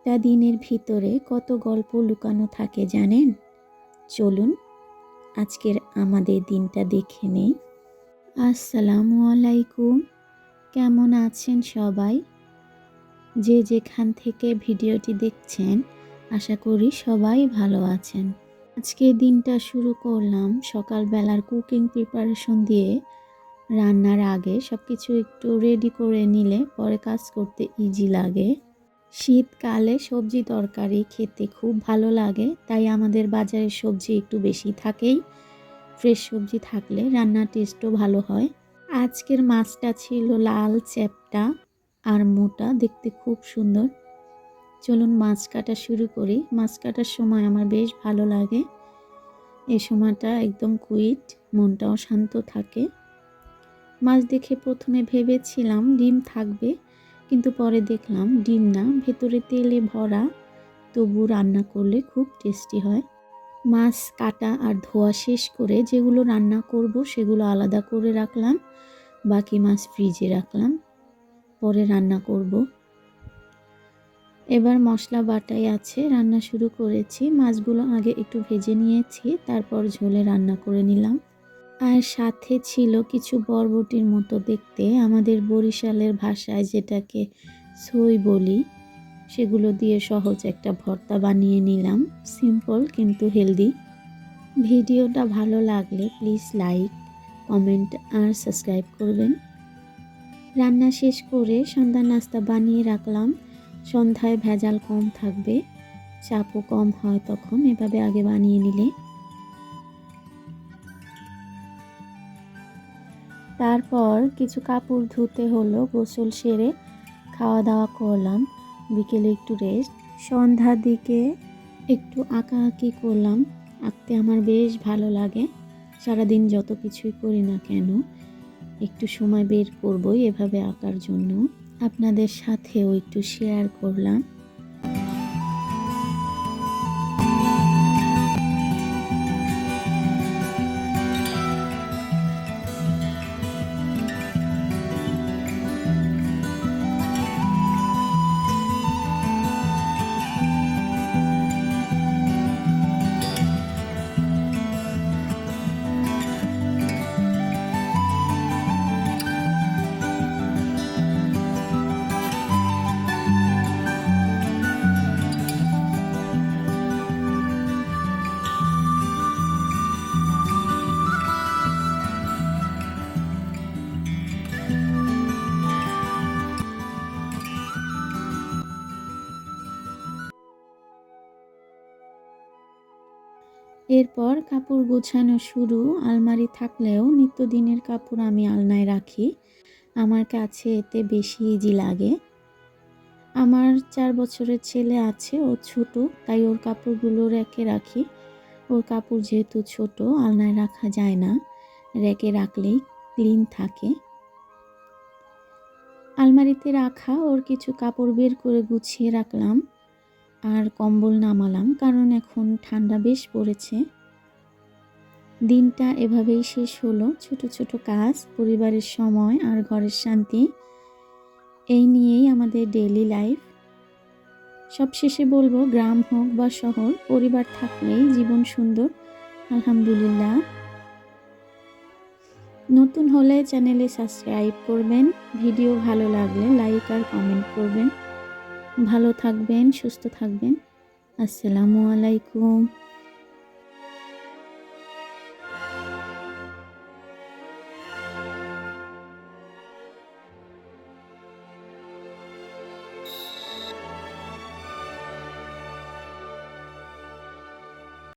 একটা দিনের ভিতরে কত গল্প লুকানো থাকে জানেন? চলুন আজকের আমাদের দিনটা দেখে নেই। আসসালামু আলাইকুম। কেমন আছেন সবাই? যে যেখান থেকে ভিডিওটি দেখছেন আশা করি সবাই ভালো আছেন। আজকের দিনটা শুরু করলাম সকালবেলার কুকিং প্রিপারেশন দিয়ে। রান্নার আগে সবকিছু একটু রেডি করে নিলে পরে কাজ করতে ইজি লাগে। শীতকালে সবজি তরকারি খেতে খুব ভালো লাগে, তাই আমাদের বাজারে সবজি একটু বেশি থাকেই। ফ্রেশ সবজি থাকলে রান্নার টেস্টও ভালো হয়। আজকের মাছটা ছিল লাল চ্যাপ্টা আর মোটা, দেখতে খুব সুন্দর। চলুন মাছ কাটা শুরু করি। মাছ কাটার সময় আমার বেশ ভালো লাগে। এই সময়টা একদম কুইট, মনটাও শান্ত থাকে। মাছ দেখে প্রথমে ভেবেছিলাম ডিম থাকবে, কিন্তু পরে দেখলাম ডিম না, ভেতরে তেলে ভরা, তবু রান্না করলে খুব টেস্টি হয়। মাছ কাটা আর ধোয়া শেষ করে যেগুলো রান্না করব সেগুলো আলাদা করে রাখলাম, বাকি মাছ ফ্রিজে রাখলাম, পরে রান্না করব। এবার মশলা বাটাই আছে, রান্না শুরু করেছি। মাছগুলো আগে একটু ভেজে নিয়েছি, তারপর ঝোলে রান্না করে নিলাম। আর সাথে ছিল কিছু বরবটির মতো দেখতে, আমাদের বরিশালের ভাষায় যেটাকে ছই বলি, সেগুলো দিয়ে সহজ একটা ভর্তা বানিয়ে নিলাম। সিম্পল কিন্তু হেলদি। ভিডিওটা ভালো লাগলে প্লিজ লাইক, কমেন্ট আর সাবস্ক্রাইব করবেন। রান্না শেষ করে সন্ধ্যার নাস্তা বানিয়ে রাখলাম। সন্ধ্যায় ভেজাল কম থাকবে, চাপও কম হয় তখন এভাবে আগে বানিয়ে নিলে। তারপর কিছু কাপড় ধুতে হলো, গোসল সেরে খাওয়া দাওয়া করলাম। বিকেলে একটু রেস্ট। সন্ধ্যার দিকে একটু আঁকাআঁকি করলাম। আঁকতে আমার বেশ ভালো লাগে। সারাদিন যত কিছুই করি না কেন একটু সময় বের করবই এভাবে আঁকার জন্য। আপনাদের সাথেও একটু শেয়ার করলাম। এরপর কাপড় গোছানো শুরু। আলমারি থাকলেও নিত্যদিনের কাপড় আমি আলনায় রাখি। আমার কাছে এতে বেশি ইজি লাগে। আমার 4 বছরের ছেলে আছে, ও ছোট, তাই ওর কাপড়গুলো রেকে রাখি। ওর কাপড় যেহেতু ছোট আলনায় রাখা যায় না, রেকে রাখলেই ক্লিন থাকে। আলমারিতে রাখা ওর কিছু কাপড় বের করে গুছিয়ে রাখলাম আর কম্বল নামালাম, কারণ এখন ঠান্ডা বেশ পড়েছে। দিনটা এভাবেই শেষ হলো। ছোট ছোট কাজ, পরিবারের সময় আর ঘরের শান্তি, এই নিয়েই আমাদের ডেইলি লাইফ। সবশেষে বলবো, গ্রাম হোক বা শহর, পরিবার থাকলেই জীবন সুন্দর। আলহামদুলিল্লাহ। নতুন হলে চ্যানেলে সাবস্ক্রাইব করবেন। ভিডিও ভালো লাগলে লাইক আর কমেন্ট করবেন। ভালো থাকবেন, সুস্থ থাকবেন। আসসালামু আলাইকুম।